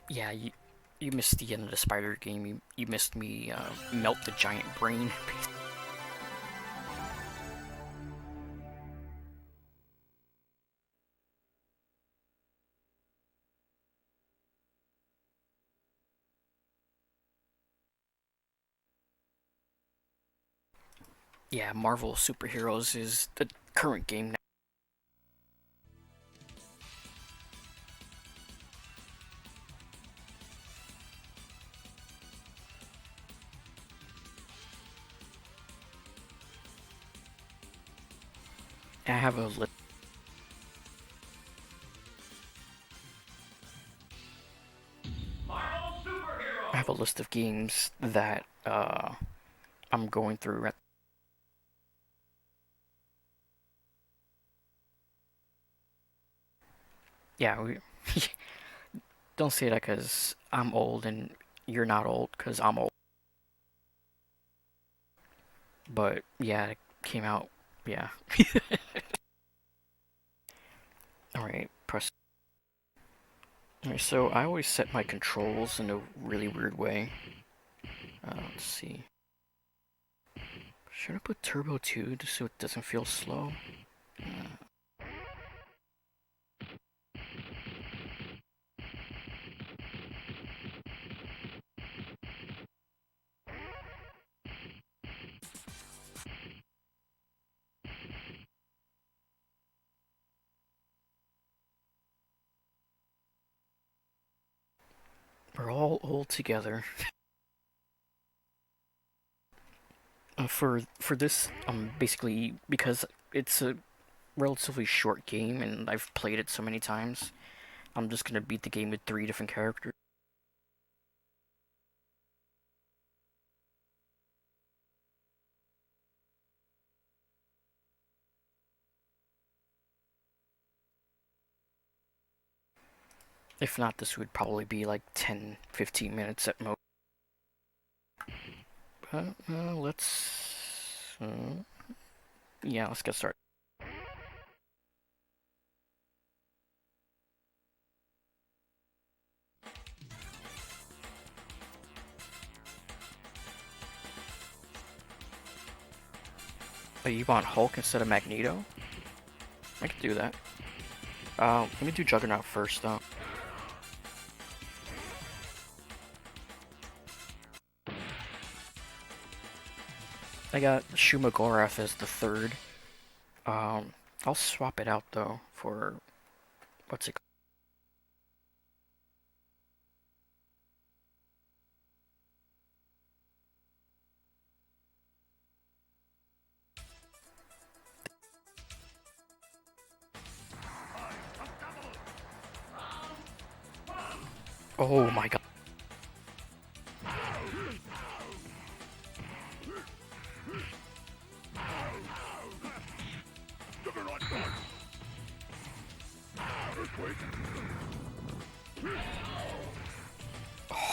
Yeah, you missed the end of the spider game. You missed me melt the giant brain. Yeah, Marvel Superheroes is the current game now. I have a li I have a list of games that I'm going through. Yeah, don't say that because I'm old and you're not old because I'm old. But yeah, it came out. Yeah. Alright, press. Alright, so I always set my controls in a really weird way. Let's see. Should I put Turbo 2 just so it doesn't feel slow? We're all old together. For this, basically because it's a relatively short game and I've played it so many times, I'm just gonna beat the game with 3 different characters. If not, this would probably be like 10, 15 minutes at most. But yeah, let's get started. Oh, you want Hulk instead of Magneto? I could do that. Let me do Juggernaut first, though. I got Shumagorath as the third. Um, I'll swap it out, though, for... what's it called? Oh my god.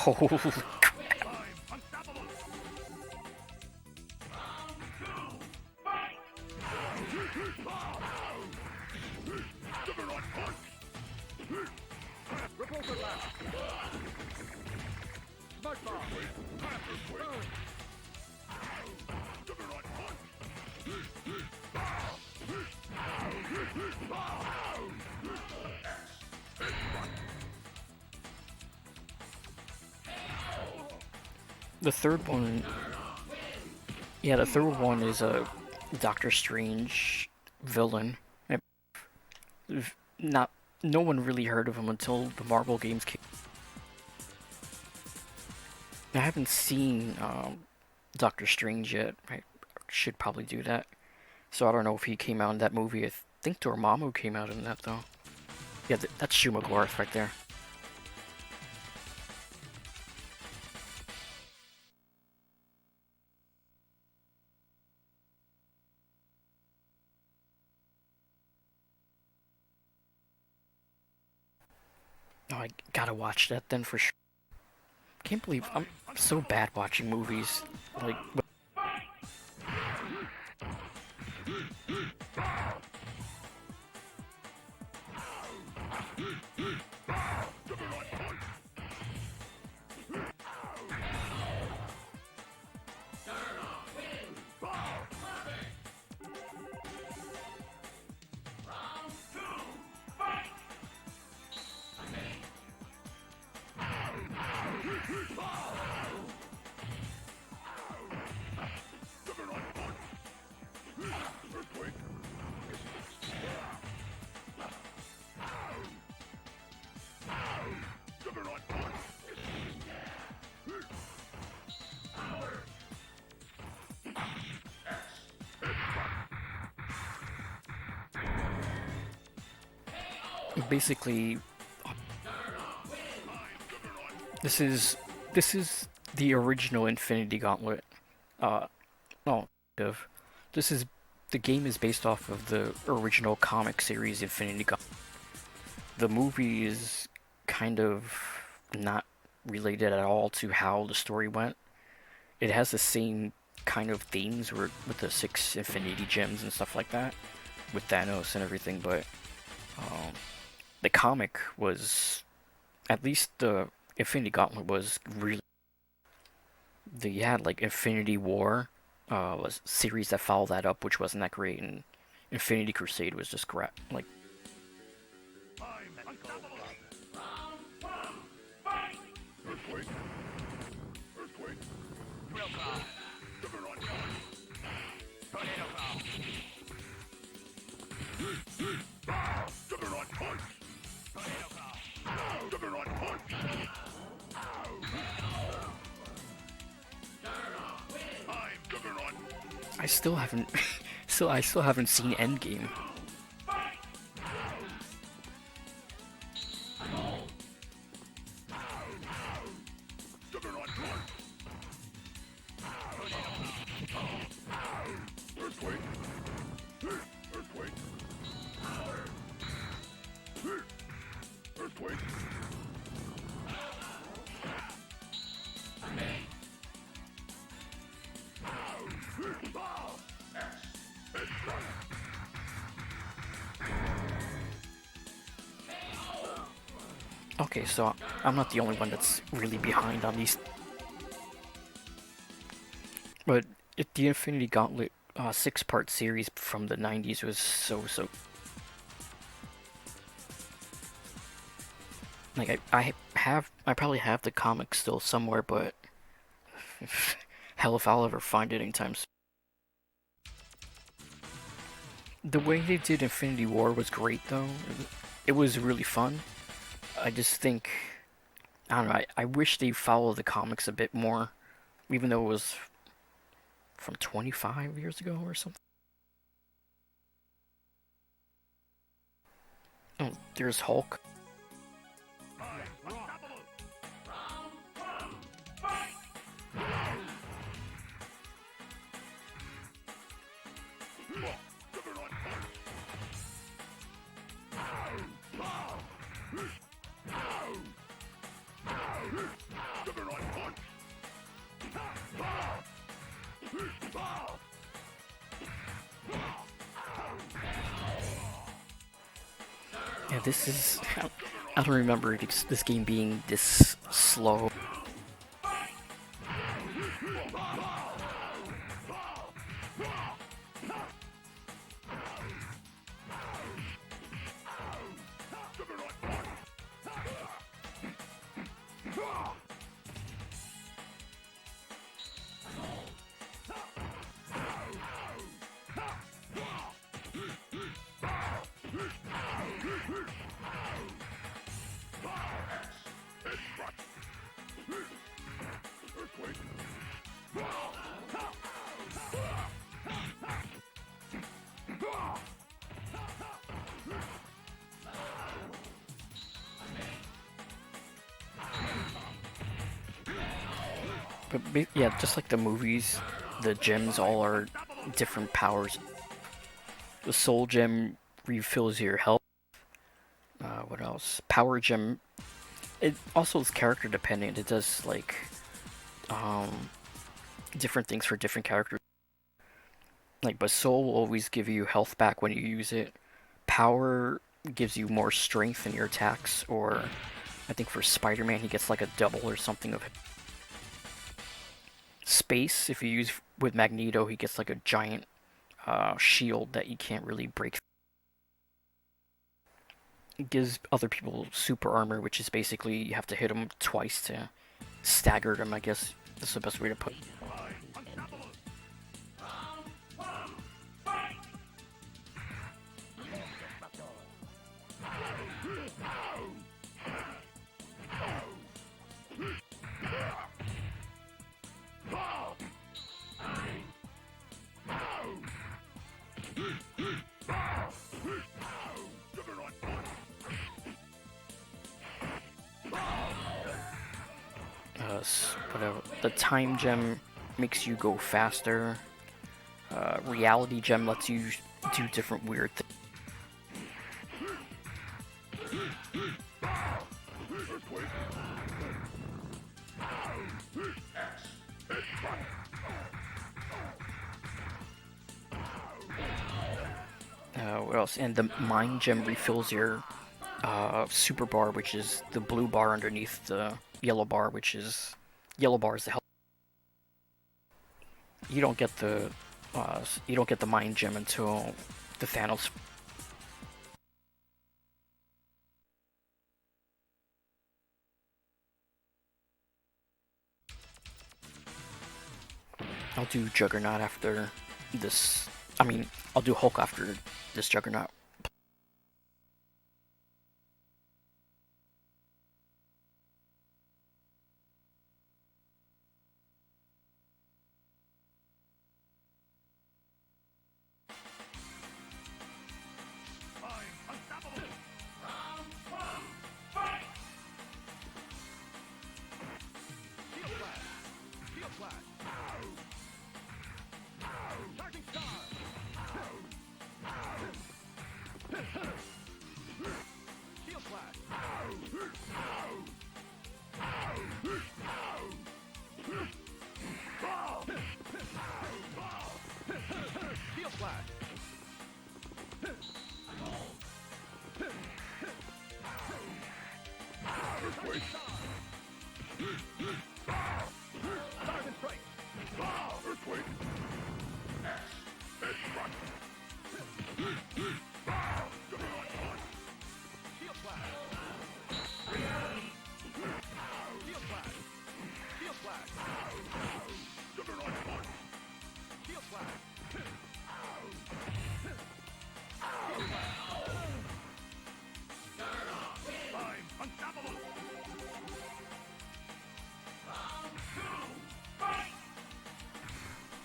Oh, the third one... Yeah, the third one is a Doctor Strange villain. Not... No one really heard of him until the Marvel games came. I haven't seen Doctor Strange yet. I should probably do that. So I don't know if he came out in that movie. I think Dormammu came out in that, though. Yeah, that's Shumagorath right there. Oh, I gotta watch that then for sure. Can't believe I'm so bad watching movies. Like, Basically, this is this is the original Infinity Gauntlet. No, of this is the game is based off of the original comic series Infinity Gauntlet. The movie is kind of not related at all to how the story went. It has the same kind of themes with the 6 Infinity Gems and stuff like that, with Thanos and everything, but um, the comic was, at least the Infinity Gauntlet was really. They had like Infinity War, was a series that followed that up, which wasn't that great, and Infinity Crusade was just like. I still haven't, I still haven't seen Endgame. Okay, so I'm not the only one that's really behind on these. But the Infinity Gauntlet 6-part series from the 90s was so. Like, I probably have the comic still somewhere, but hell if I'll ever find it anytime soon. The way they did Infinity War was great, though. It was really fun. I just think, I don't know, I wish they followed the comics a bit more, even though it was from 25 years ago or something. Oh, there's Hulk. Yeah, this is. I don't remember this game being this slow. But yeah, just like the movies, the gems all are different powers. The Soul Gem refills your health. What else? Power Gem. It also is character dependent. It does like um, different things for different characters. Like, but Soul will always give you health back when you use it. Power gives you more strength in your attacks, or I think for Spider-Man he gets like a double or something of space. If you use with Magneto, he gets like a giant shield that you can't really break. It gives other people super armor, which is basically you have to hit them twice to staggered him, I guess that's the best way to put it. Whatever. The time gem makes you go faster. Reality gem lets you do different weird things. What else? And the mind gem refills your super bar, which is the blue bar underneath the yellow bar, which is yellow bar is the health. You don't get the mind gem until the Thanos. I'll do Juggernaut after this. I mean, I'll do Hulk after this Juggernaut.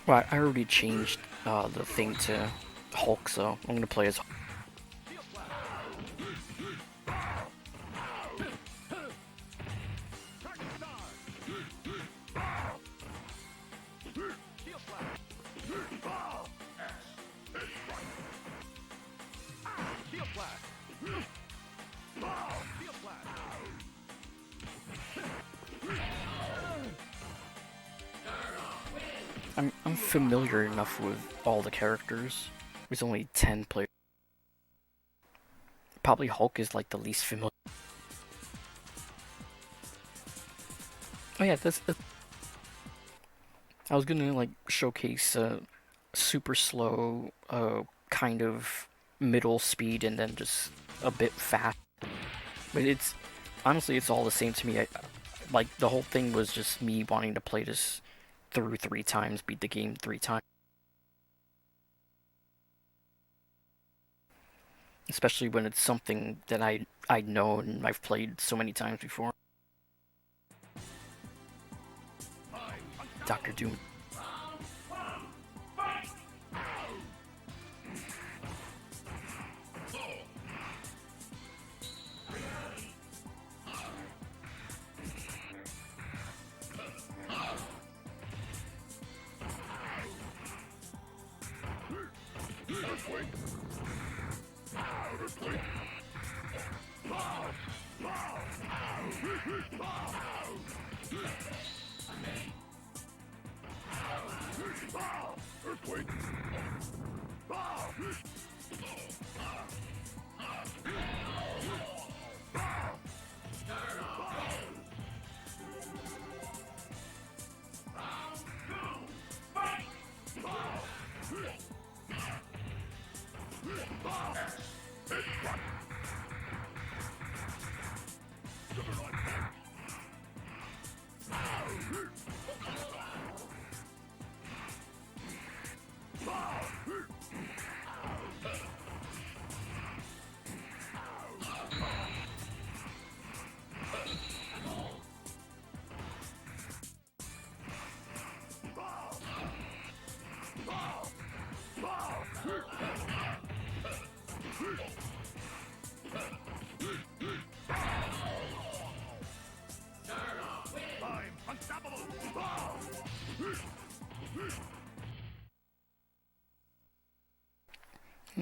Well, I already changed the thing to Hulk, so I'm gonna play as Hulk. I'm familiar enough with all the characters. There's only 10 players. Probably Hulk is like the least familiar. Oh yeah, that's. I was gonna like showcase super slow, kind of middle speed, and then just a bit fast. But it's honestly, it's all the same to me. Like the whole thing was just me wanting to play this through 3 times, beat the game 3 times. Especially when it's something that I know and I've played so many times before. Dr. Doom.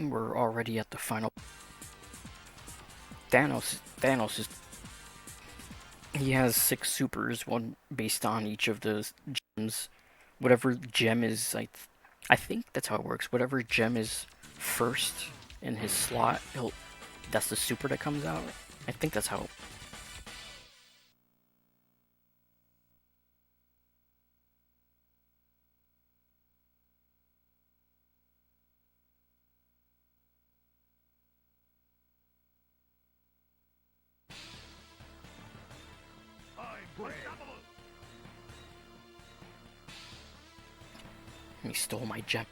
We're already at the final. Thanos is. He has 6 supers, one based on each of the gems. Whatever gem is, I think that's how it works. Whatever gem is first in his slot, that's the super that comes out. I think that's how. He stole my gem.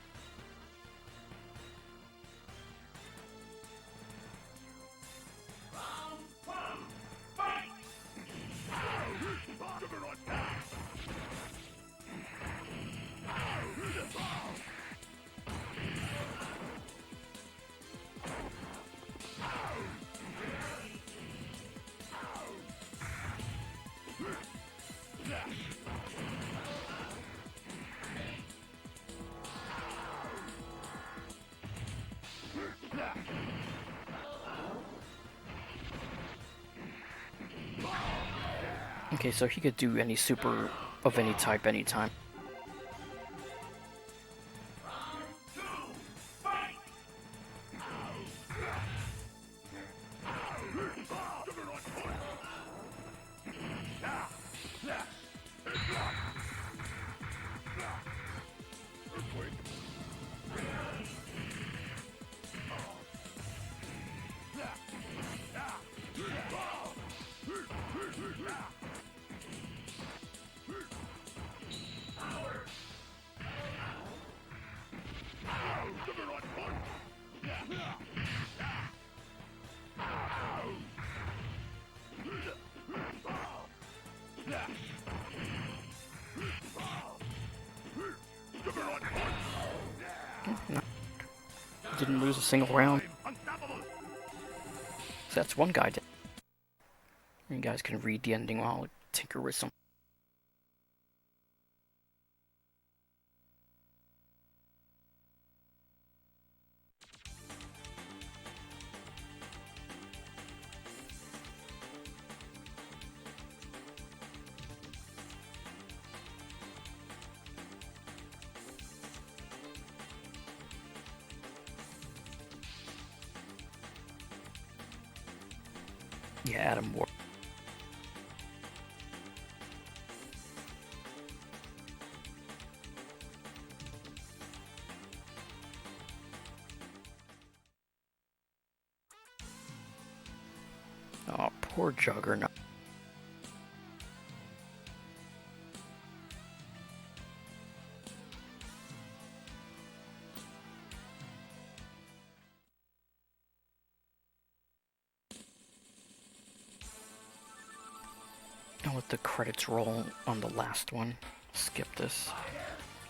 Okay, so he could do any super of any type anytime. Didn't lose a single round. So that's one guy. You guys can read the ending while I tinker with some. Yeah, Adam War. Oh, poor Juggernaut. I'll let the credits roll on the last one. Skip this.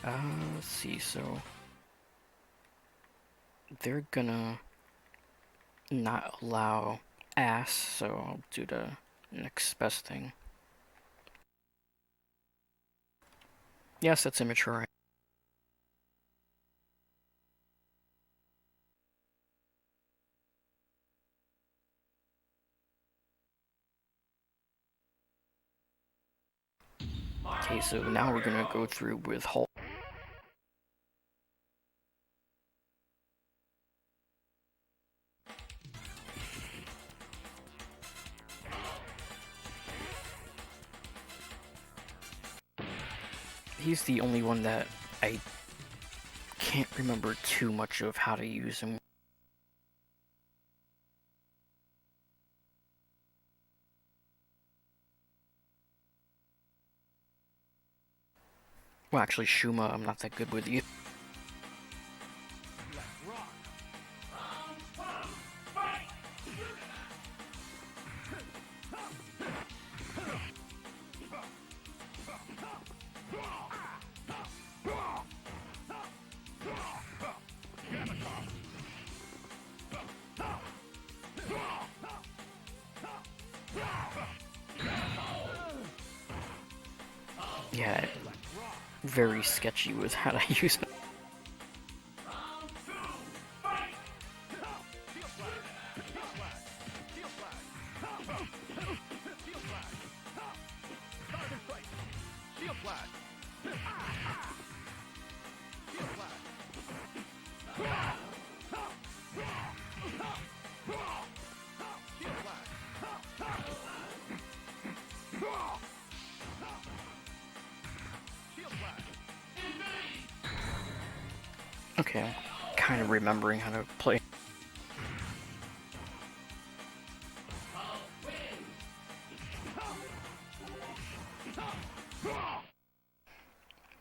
Let's see, so they're gonna not allow ass, so I'll do the next best thing. Yes, that's immature. Okay, so now we're gonna go through with Hulk. He's the only one that I can't remember too much of how to use him. Well, actually, Shuma, I'm not that good with you. Yeah, very sketchy with how to use them. Okay, I'm kind of remembering how to play.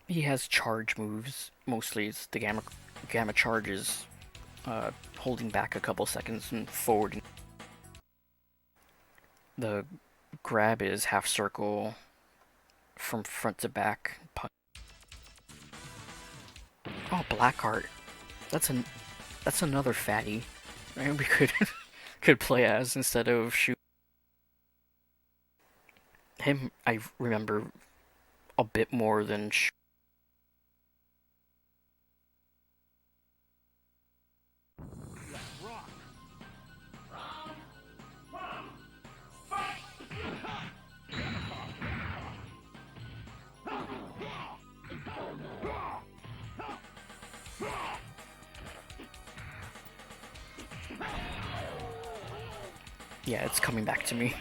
He has charge moves. Mostly it's the gamma charges, holding back a couple seconds and forwarding. The grab is half circle from front to back. Oh, Blackheart. That's another fatty. Right? We could play as instead of shoot him. I remember a bit more than. Yeah, it's coming back to me.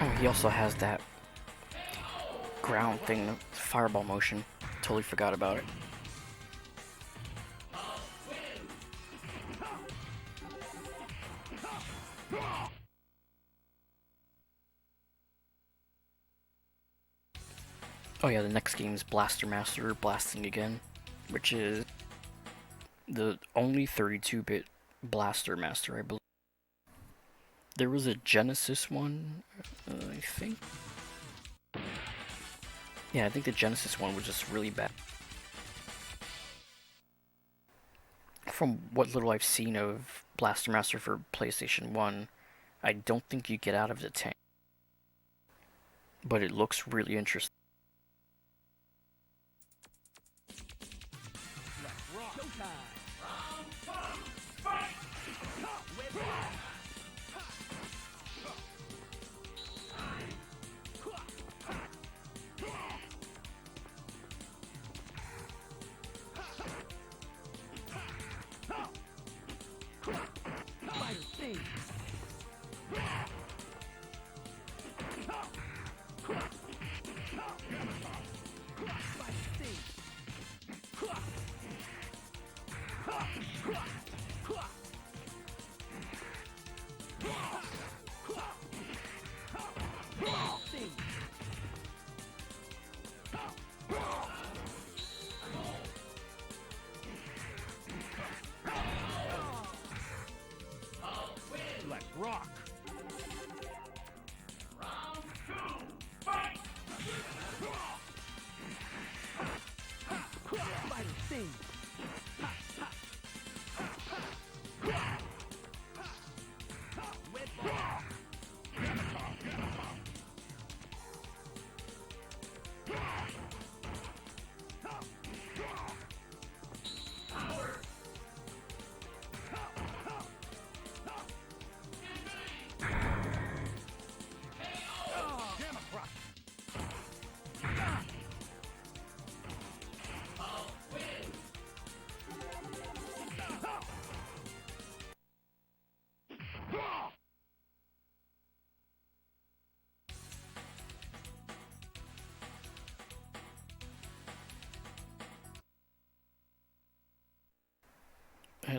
Oh, he also has that ground thing, fireball motion. Totally forgot about it. Oh yeah, the next game is Blaster Master Blasting Again, which is the only 32-bit Blaster Master, I believe. There was a Genesis one, I think. Yeah, I think the Genesis one was just really bad. From what little I've seen of Blaster Master for PlayStation 1, I don't think you get out of the tank. But it looks really interesting. Rock. Round two, fight! Spider sting.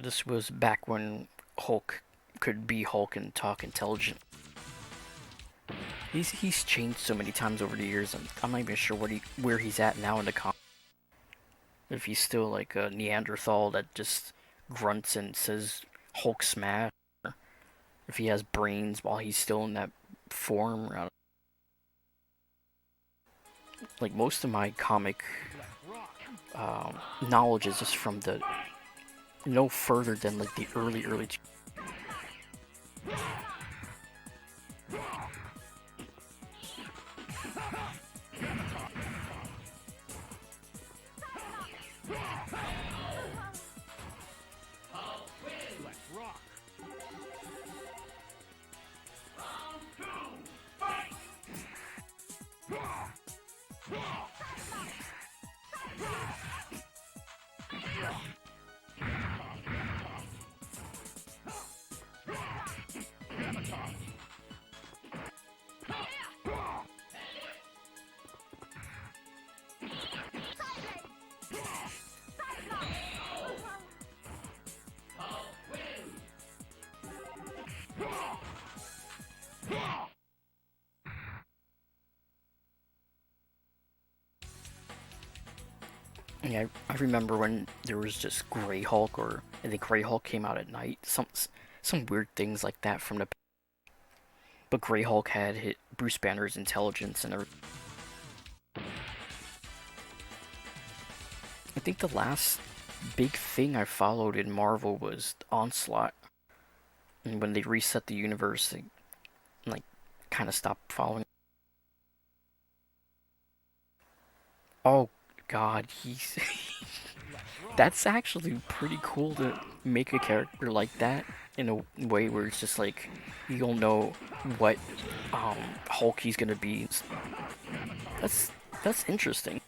This was back when Hulk could be Hulk and talk intelligent. He's changed so many times over the years. I'm not even sure where he's at now in the comic. If he's still like a Neanderthal that just grunts and says Hulk smash, or if he has brains while he's still in that form. Like most of my comic knowledge is just from the no further than like the early. Let's rock. Yeah, I remember when there was just Grey Hulk, or I think Grey Hulk came out at night. Some weird things like that from the. But Grey Hulk had hit Bruce Banner's intelligence and everything. I think the last big thing I followed in Marvel was Onslaught, and when they reset the universe, they like kind of stopped following. Oh God, he's that's actually pretty cool to make a character like that in a way where it's just like you'll know what Hulk he's gonna be. That's that's interesting.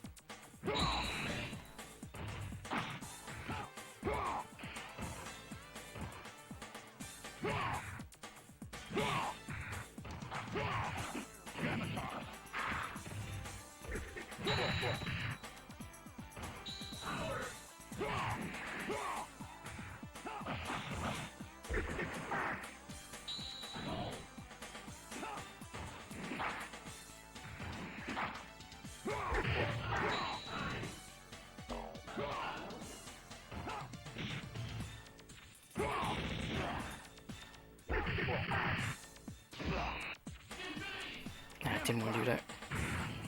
I didn't want to do that.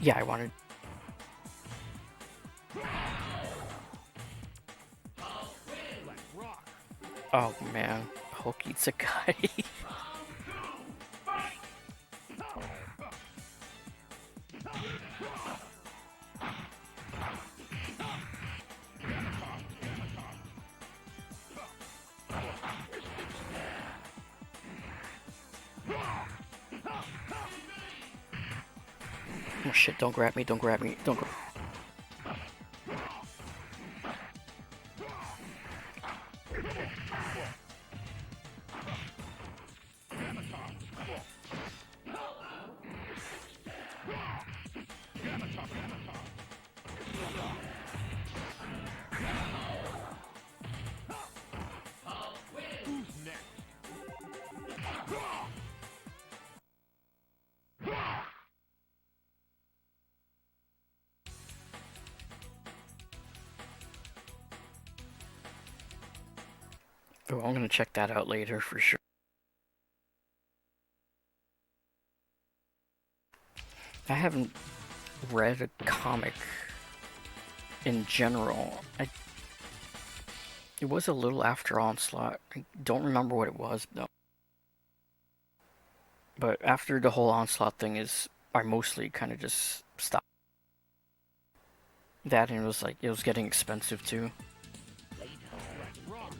Yeah, I wanted. Let's rock. Oh man, Hulk eats a guy. Oh shit, don't grab me, don't grab me, don't grab. Who's next? Oh, I'm gonna check that out later for sure. I haven't read a comic in general. It was a little after Onslaught. I don't remember what it was though. But after the whole Onslaught thing I mostly kind of just stopped. That and it was like it was getting expensive too. Let's rock.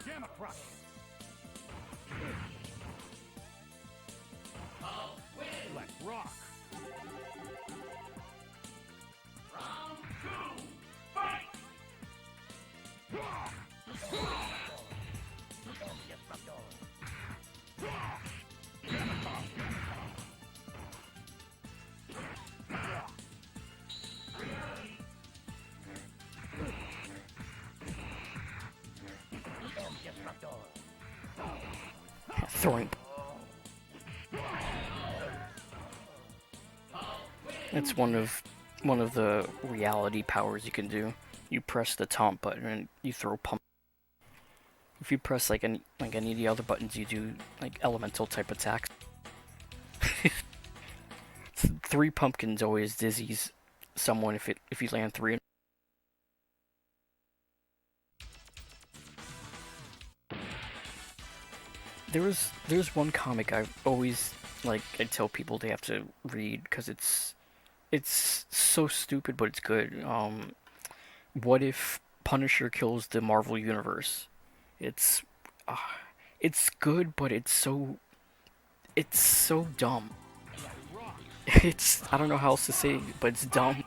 Gamma Crush. Let's rock. Throwing. It's one of the reality powers you can do. You press the taunt button and you throw pump. If you press like any of the other buttons, you do like elemental type attacks. 3 pumpkins always dizzies someone if you land 3. There's one comic I always I tell people they have to read because it's so stupid but it's good. What if Punisher kills the Marvel universe? It's uh, it's good but it's so dumb. It's I don't know how else to say it, but it's dumb.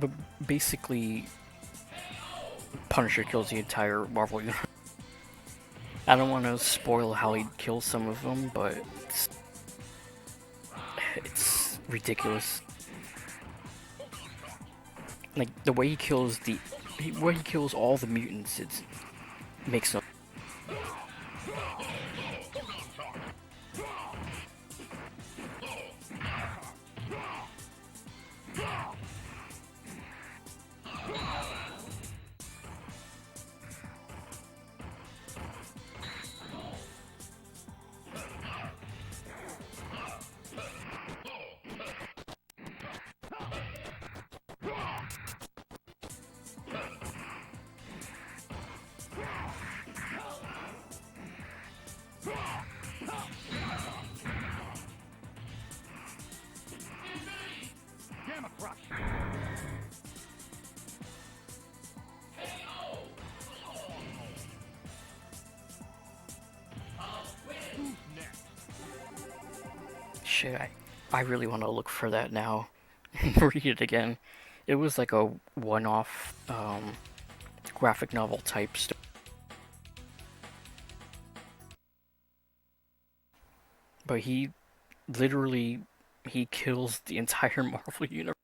But basically, Punisher kills the entire Marvel universe. I don't want to spoil how he kills some of them, but it's ridiculous. Like the way he kills way he kills all the mutants, it makes no. Gamma Crush. Who's next? Shit, I really want to look for that now and read it again. It was like a one-off graphic novel type story. But he literally he kills the entire Marvel universe.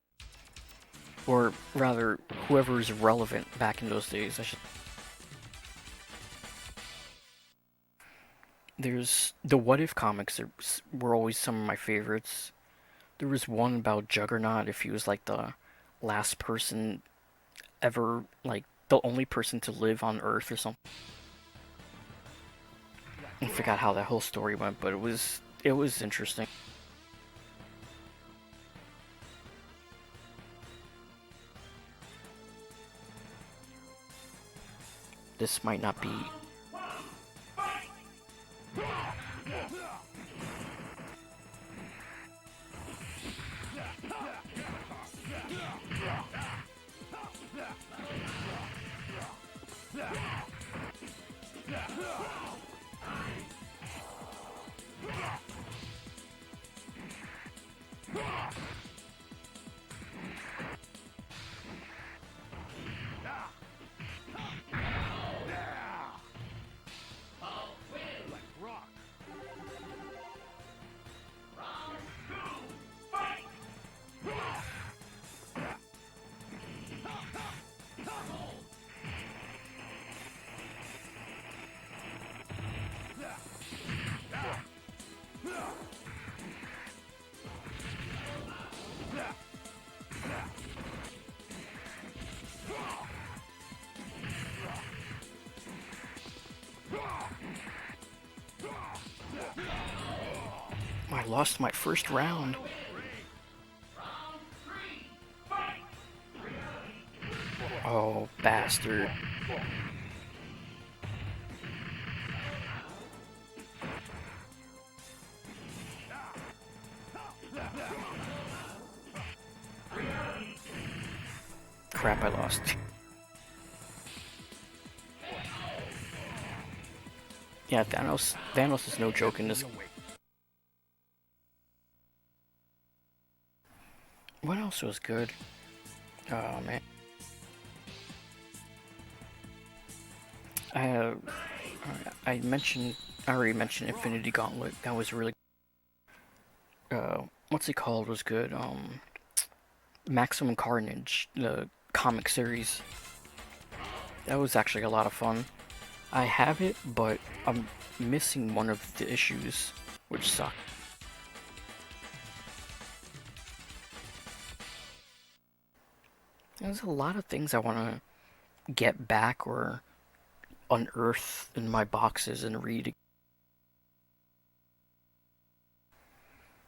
Or rather, whoever is relevant back in those days. There's the What If comics were always some of my favorites. There was one about Juggernaut if he was like the last person ever, like the only person to live on Earth or something. I forgot how that whole story went, but it was interesting. This might not be. I lost my first round. Oh, bastard. Crap, I lost. Yeah, Thanos is no joke in this. What else was good? Oh man. I I mentioned I already mentioned Infinity Gauntlet. That was really what's it called was good. Maximum Carnage, the comic series. That was actually a lot of fun. I have it, but I'm missing one of the issues, which suck. There's a lot of things I want to get back or unearth in my boxes and read.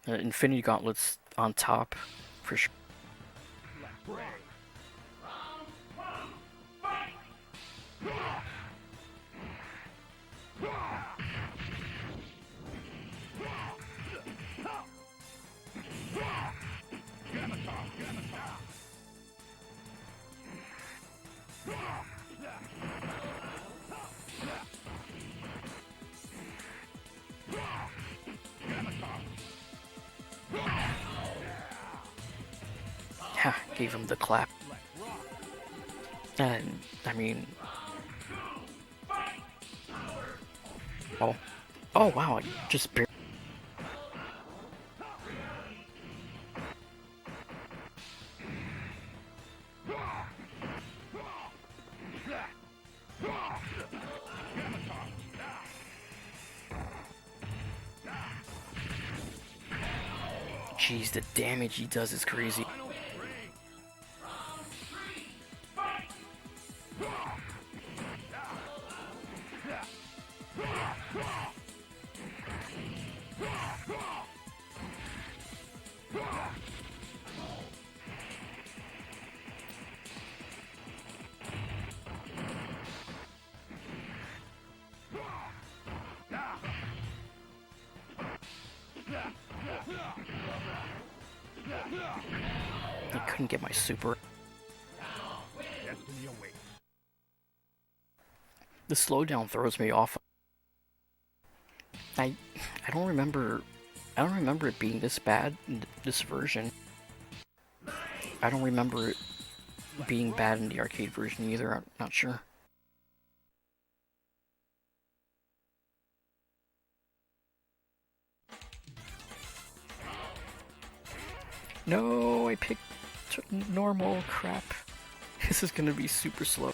Infinity Gauntlet's on top, for sure. Ha, gave him the clap. And, I mean... Oh. Oh, wow, I just barely... Jeez, the damage he does is crazy. I couldn't get my super. The slowdown throws me off. I I don't remember it being this bad in this version. I don't remember it being bad in the arcade version either. I'm not sure. No, I picked normal. Crap. This is gonna be super slow.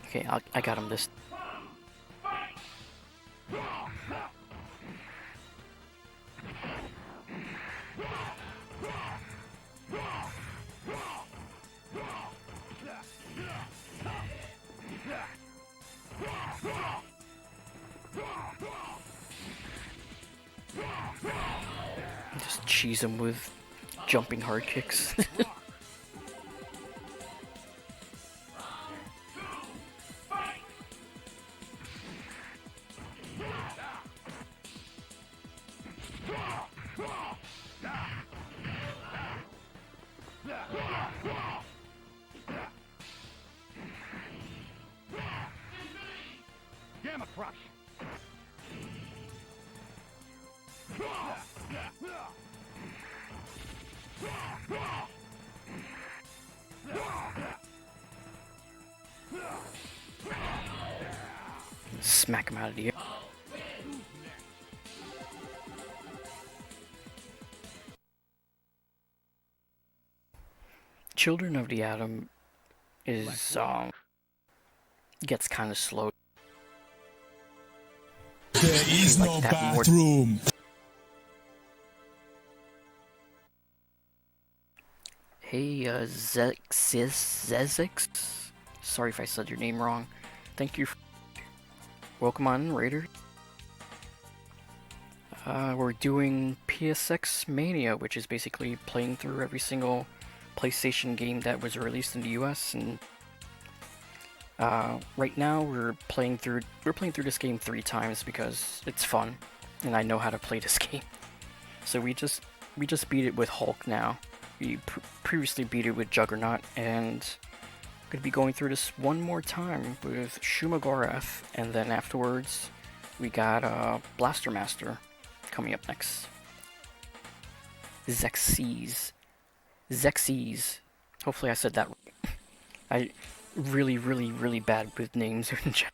Okay, I got him this. Just cheese him with jumping hard kicks. Gamma Crush. Smack him out of the air. Children of the Atom is gets kind of slow. There is like no that more. bathroom. Hey, Zezix. Sorry if I said your name wrong. Thank you. Welcome on, Raider. We're doing PSX Mania, which is basically playing through every single PlayStation game that was released in the US. And right now we're playing through this game 3 times because it's fun, and I know how to play this game. So we just beat it with Hulk now. We previously beat it with Juggernaut, and I'm gonna be going through this one more time with Shumagorath, and then afterwards we got Blaster Master coming up next. Xerxes. Xerxes. Hopefully I said that right. I really bad with names in general.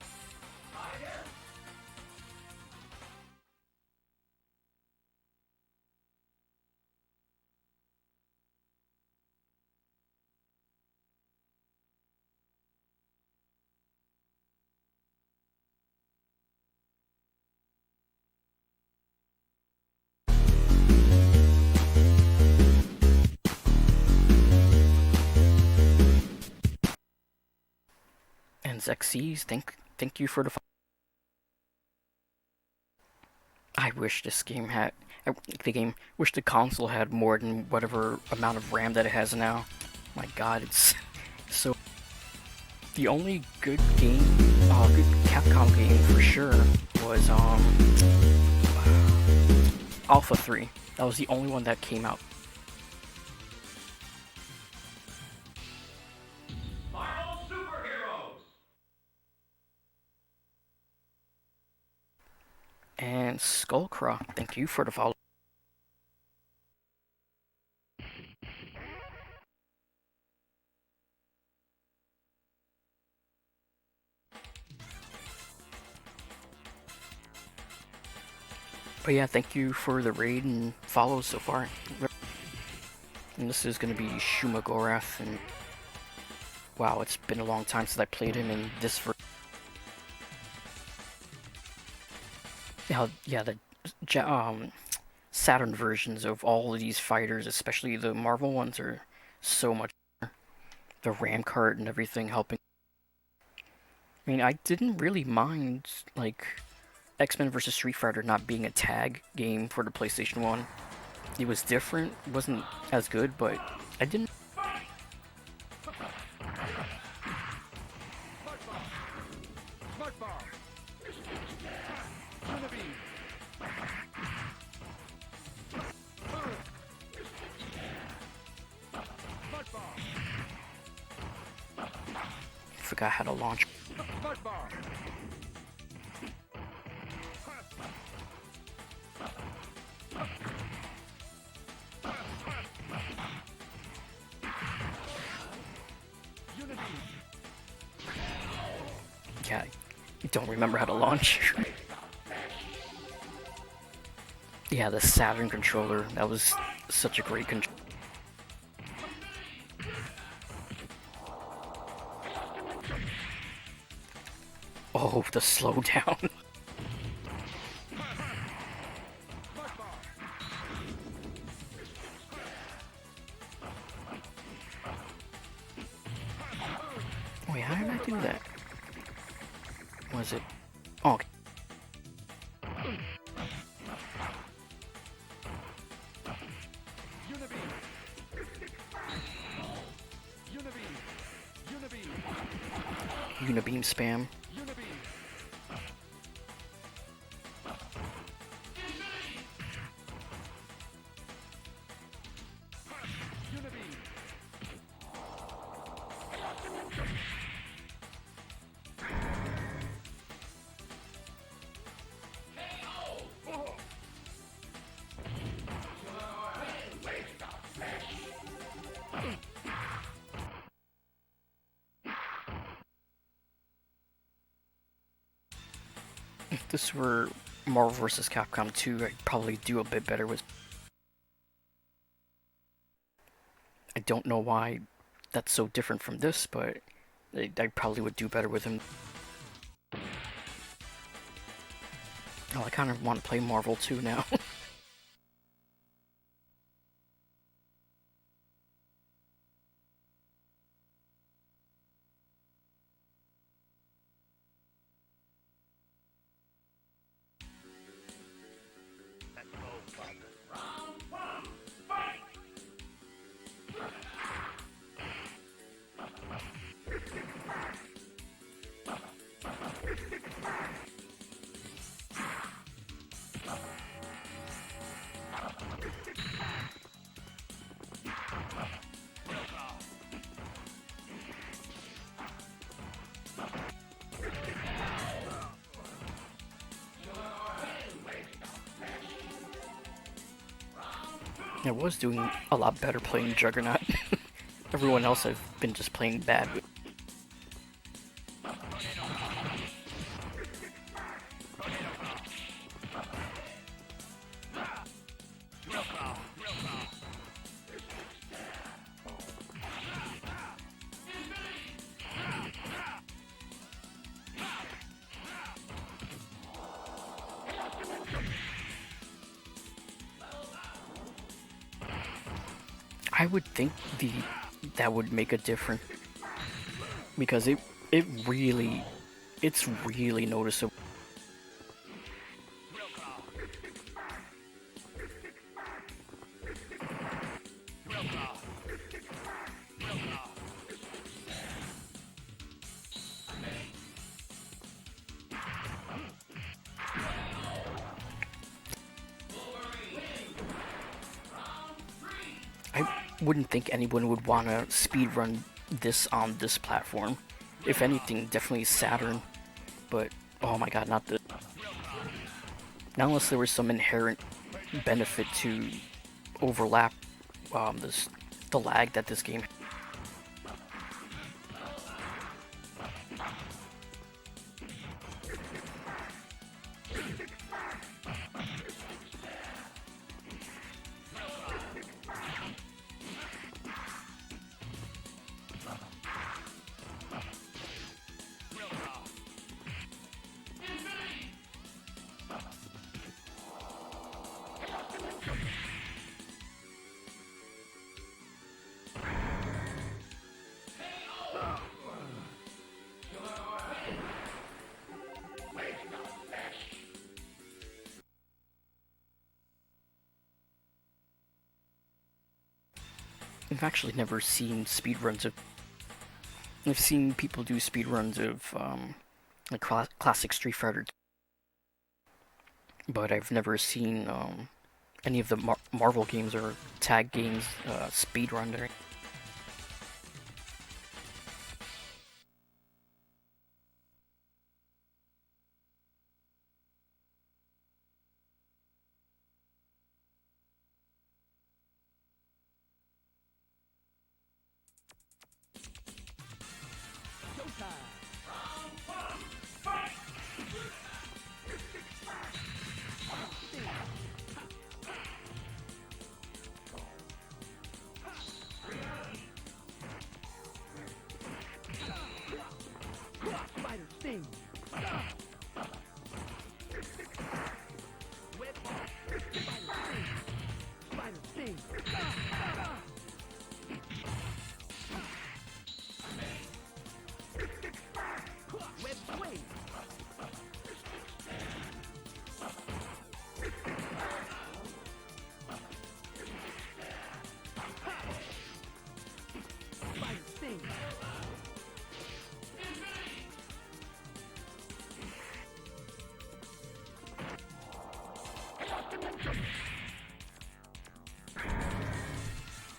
And Xerxes, thank you for the. I wish this game had. Wish the console had more than whatever amount of RAM that it has now. My God, it's so. The only good game, good Capcom game for sure was Alpha 3. That was the only one that came out. Marvel superheroes. And Skullcraw, thank you for the follow. But yeah, thank you for the raid and follows so far. And this is gonna be Shumagorath, and wow, it's been a long time since I played him in this version. Yeah, the Saturn versions of all of these fighters, especially the Marvel ones, are so much better. The RAM cart and everything helping. I mean, I didn't really mind like X-Men vs. Street Fighter not being a tag game for the PlayStation 1. It was different, it wasn't as good, but I didn't. Smart bomb. Unibeam. Smart bomb. Forgot how to launch. Smart bomb. Unibeam. Yeah, I don't remember how to launch. Yeah, the Saturn controller, that was such a great controller. Oh, the slowdown. Wait, how did I do that? Was it? Oh, okay. Unibeam. Unibeam. Unibeam. Unibeam spam. Unibeam. Unibeam. If this were Marvel vs. Capcom 2, I'd probably do a bit better with. I don't know why that's so different from this, but I probably would do better with him. Oh, I kind of want to play Marvel 2 now. I was doing a lot better playing Juggernaut. Everyone else I've been just playing bad with. I would think that would make a difference because it's really noticeable. I wouldn't think anyone would want to speedrun this on this platform. If anything, definitely Saturn. But oh my god, not this. Not unless there was some inherent benefit to overlap the lag that this game. I've actually never seen speedruns of. I've seen people do speedruns of like classic Street Fighter, but I've never seen any of the Marvel games or tag games speedrun.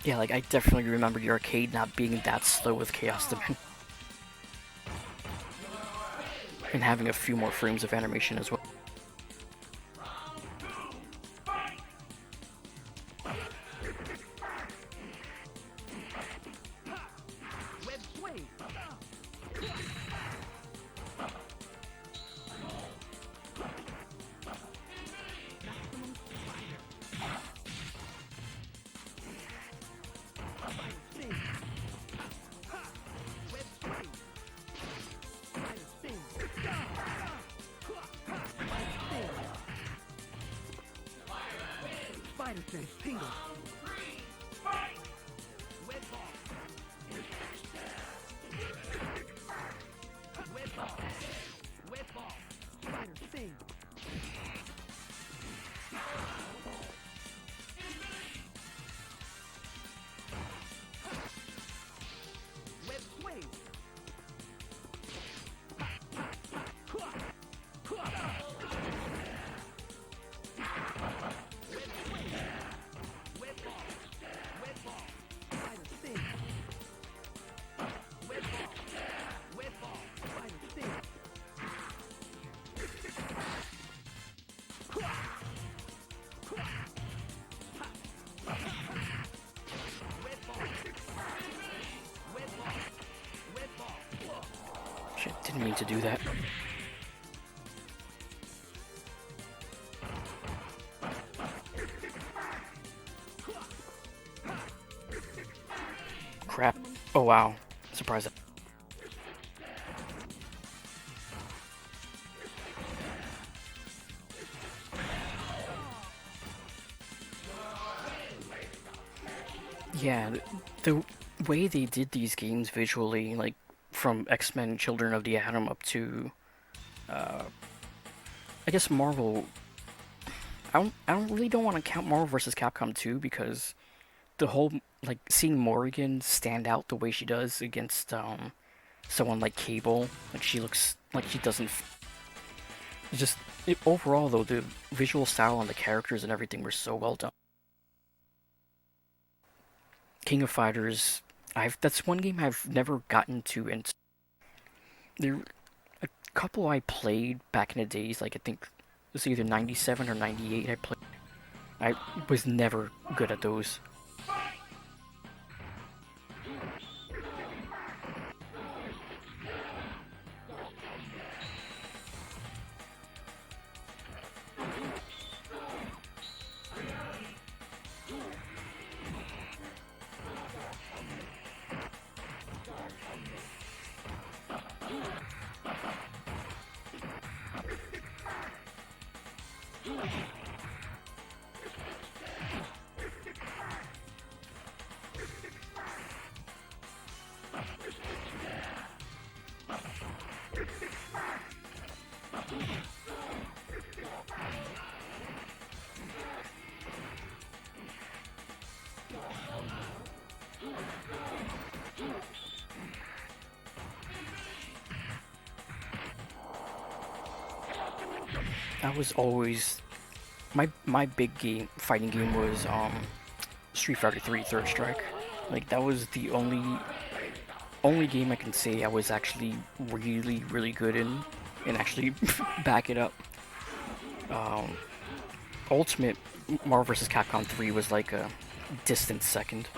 Yeah, like I definitely remember the arcade not being that slow with Chaos Dimension. And having a few more frames of animation as well. Okay, tingle. Wet ball. Wet ball. Wet ball. Spider, sting. Wet swing. Wet swing. Wet ball. Wet ball. Spider, sting. Wet ball. Wet ball. Spider, sting. Wet ball. Wet ball. Wet ball. Shit, didn't mean to do that. Crap. Oh wow. Surprise. Yeah, the way they did these games visually, like from X-Men Children of the Atom up to I guess Marvel. I don't really don't want to count Marvel vs. Capcom 2 because the whole like seeing Morrigan stand out the way she does against someone like Cable, like she looks like she doesn't. It's just overall though the visual style and the characters and everything were so well done. King of Fighters, that's one game I've never gotten to, and there a couple I played back in the days. Like I think it was either '97 or '98. I played. I was never good at those. That was always my big game fighting game was Street Fighter 3 Third Strike. Like that was the only game I can say I was actually really good in and actually back it up. Um, Ultimate Marvel vs. Capcom 3 was like a distant second.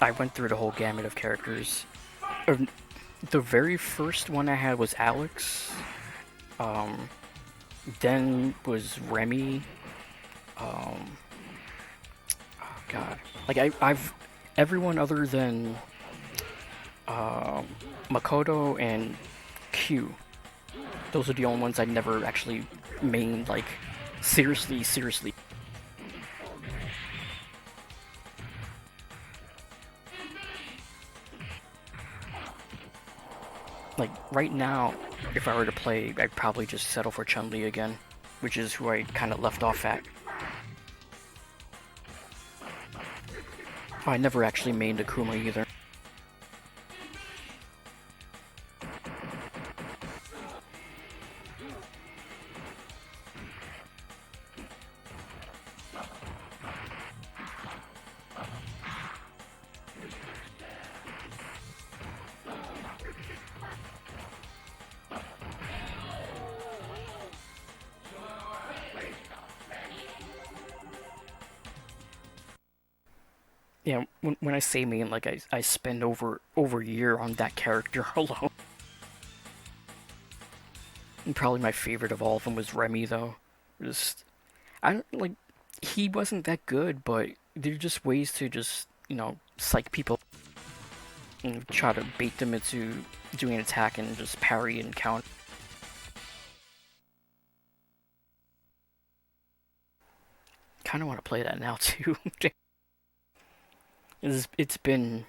I went through the whole gamut of characters. The very first one I had was Alex. Um, then was Remy. Um, oh God, like I've everyone other than um, Makoto and Q. Those are the only ones I never actually mained like seriously. Like, right now, if I were to play, I'd probably just settle for Chun-Li again, which is who I kind of left off at. Oh, I never actually mained Akuma either. Yeah, when I say main, like I spend over a year on that character alone. And probably my favorite of all of them was Remy, though. Just I don't like he wasn't that good, but there are just ways to just psych people and try to bait them into doing an attack and just parry and count. Kind of want to play that now too. It's been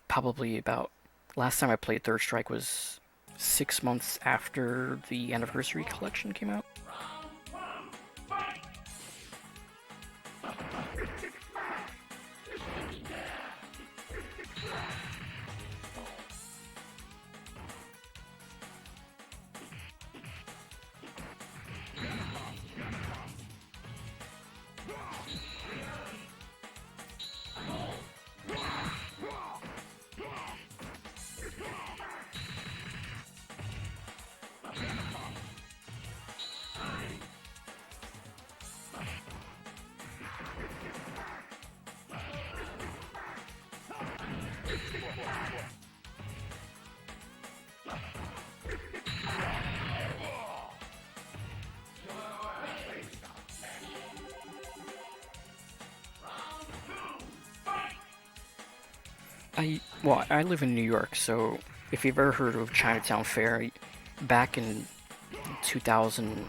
probably about last time I played Third Strike was 6 months after the Anniversary Collection came out. I live in New York, so if you've ever heard of Chinatown Fair, back in 2000,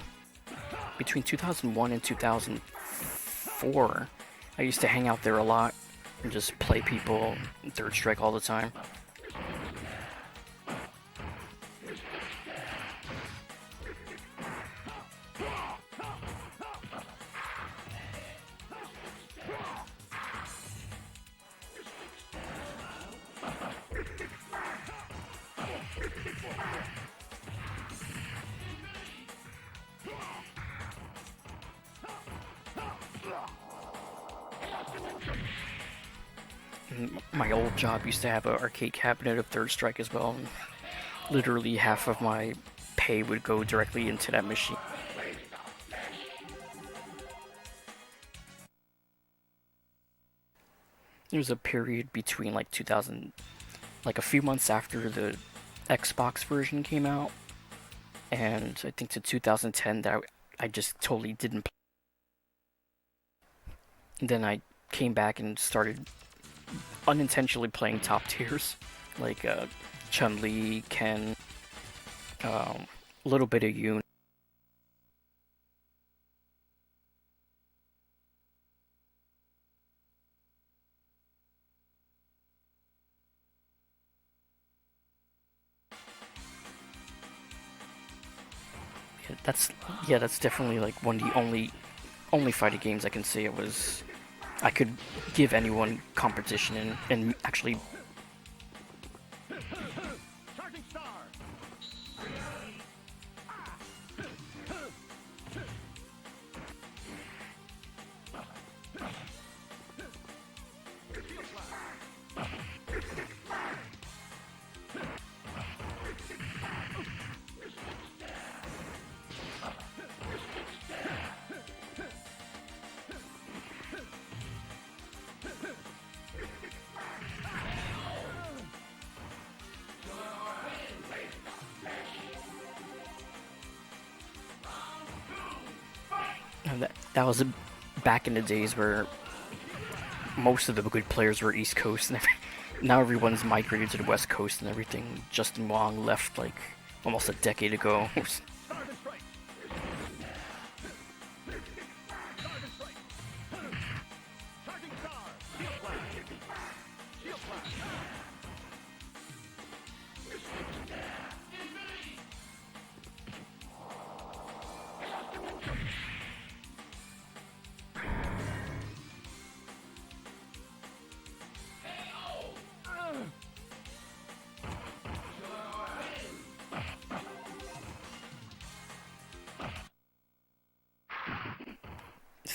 between 2001 and 2004, I used to hang out there a lot and just play people in Third Strike all the time. My old job used to have an arcade cabinet of Third Strike as well, and literally half of my pay would go directly into that machine. There was a period between like 2000, like a few months after the Xbox version came out, and I think to 2010 that I just totally didn't play. And then I came back and started unintentionally playing top tiers, like Chun-Li, Ken, a little bit of Yoon. That's that's definitely like one of the only fighting games I can say it was. I could give anyone competition and actually. That was back in the days where most of the good players were East Coast, and now everyone's migrated to the West Coast and everything. Justin Wong left like almost a decade ago.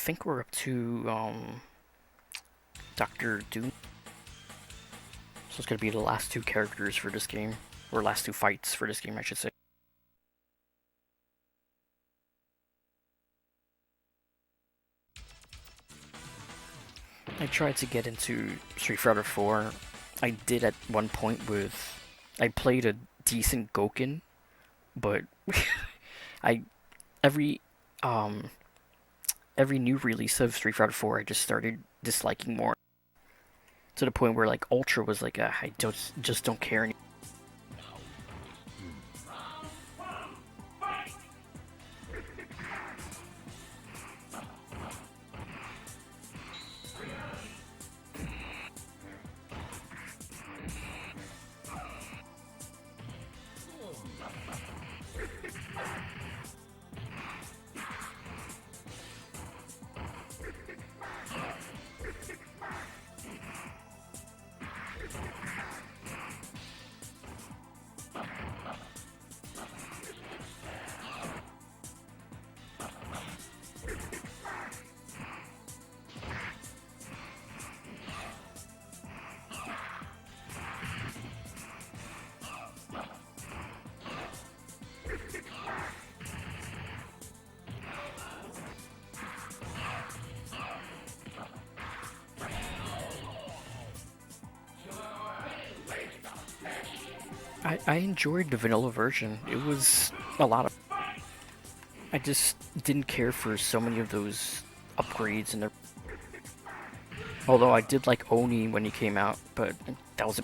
think we're up to Dr. Doom. So it's gonna be the last two characters for this game, or last two fights for this game, I should say. I tried to get into Street Fighter 4. I did at one point with. I played a decent Gouken, but I every um every new release of Street Fighter 4, I just started disliking more to the point where like Ultra was like, I just don't care anymore. I enjoyed the vanilla version. It was a lot of. I just didn't care for so many of those upgrades and the. Although I did like Oni when he came out, but that was a.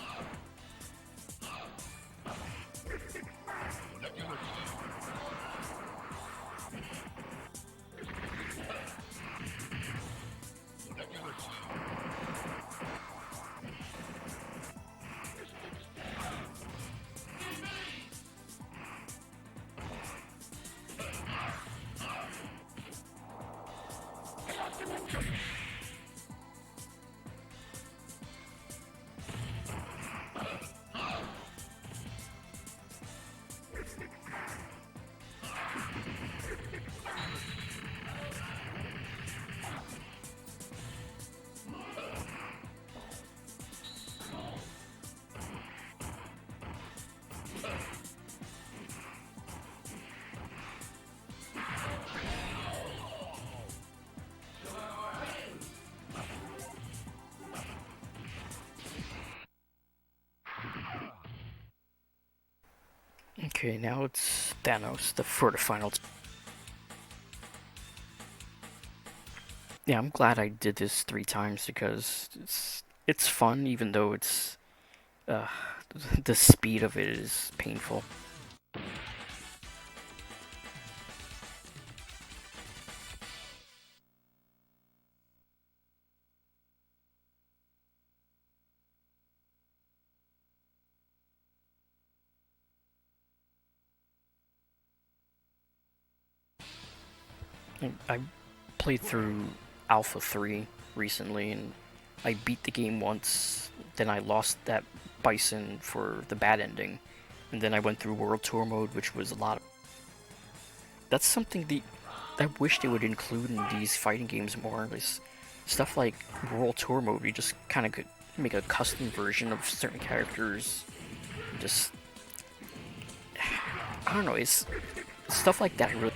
Okay, now it's Thanos, for the final. Yeah, I'm glad I did this 3 times because it's fun, even though it's uh, the speed of it is painful. I played through Alpha 3 recently, and I beat the game once, then I lost that Bison for the bad ending, and then I went through World Tour mode, which was a lot of. That's something I wish they would include in these fighting games more. This stuff like World Tour mode, you just kind of could make a custom version of certain characters. Just I don't know. It's stuff like that. Really.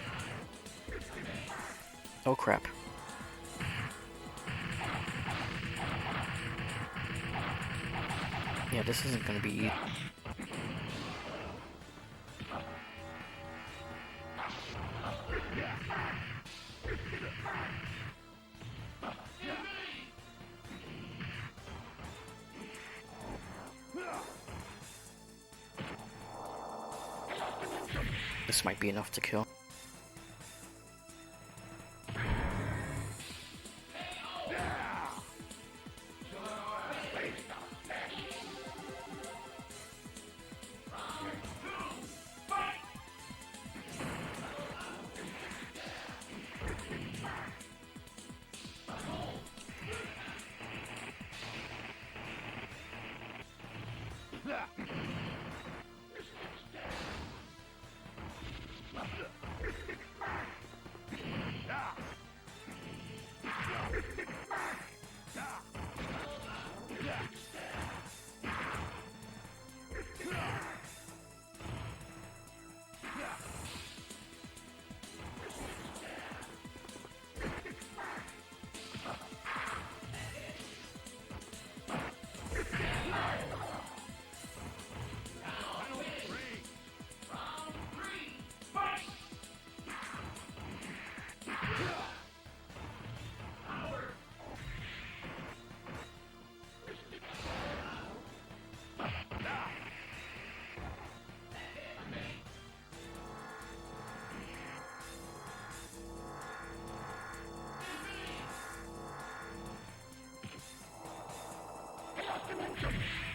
Oh crap. Yeah, this isn't gonna be easy. This might be enough to kill.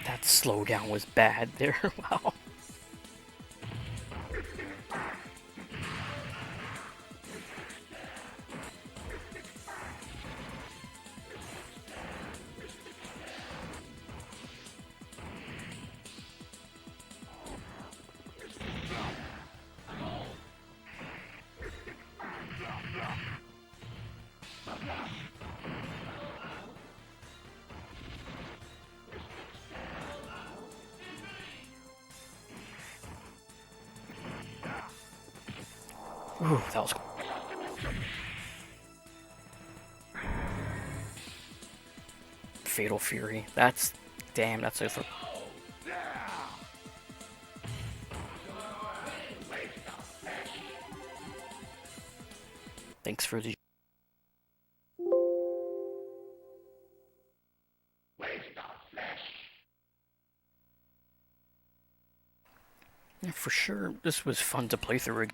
That slowdown was bad there. Wow. Ooh, that was cool. Fatal Fury. That's... Damn, that's a... Thanks for the... Yeah, for sure, this was fun to play through.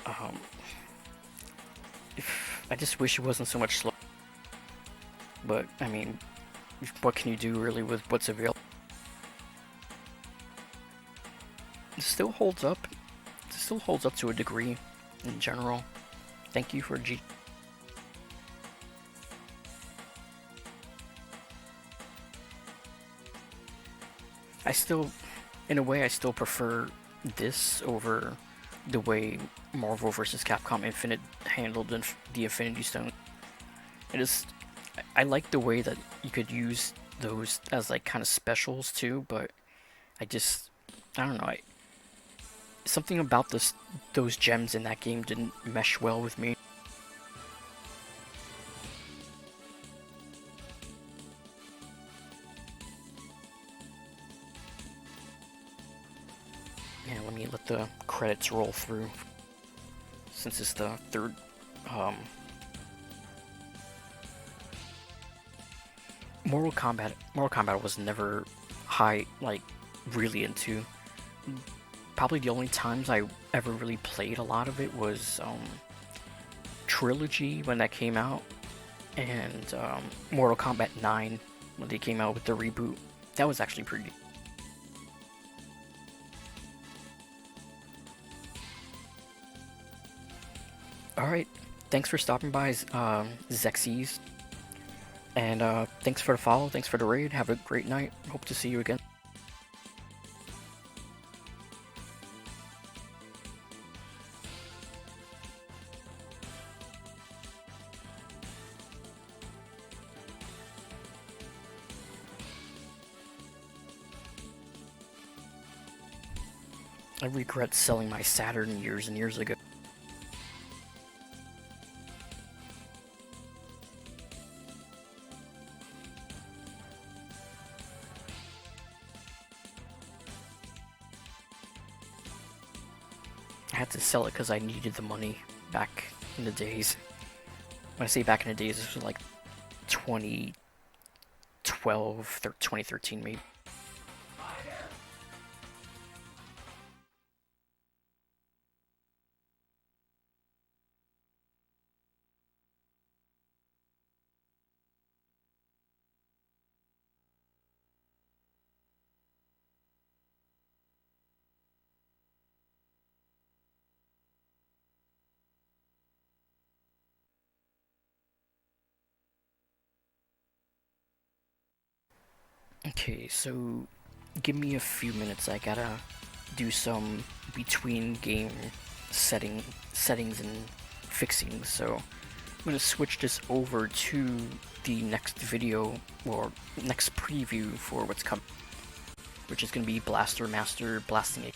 Um... I just wish it wasn't so much slow. But, I mean, what can you do really with what's available? It still holds up. It still holds up to a degree in general. Thank you for G. I still, in a way, I still prefer this over the way Marvel vs. Capcom Infinite handled the Infinity Stone. It is, I like the way that you could use those as like kind of specials too, but I don't know, something about those gems in that game didn't mesh well with me. Yeah, let me let the credits roll through, since it's the third, Mortal Kombat was never really into. Probably the only times I ever really played a lot of it was, Trilogy when that came out, and, Mortal Kombat 9 when they came out with the reboot. That was actually pretty... Alright, thanks for stopping by, Xexes. And thanks for the follow, thanks for the raid, have a great night, hope to see you again. I regret selling my Saturn years and years ago. I had to sell it because I needed the money back in the days. When I say back in the days, this was like 2012, 2013 maybe. Okay, so give me a few minutes. I gotta do some between game settings and fixing. So I'm gonna switch this over to the next video or next preview for what's coming, which is gonna be Blaster Master blasting it.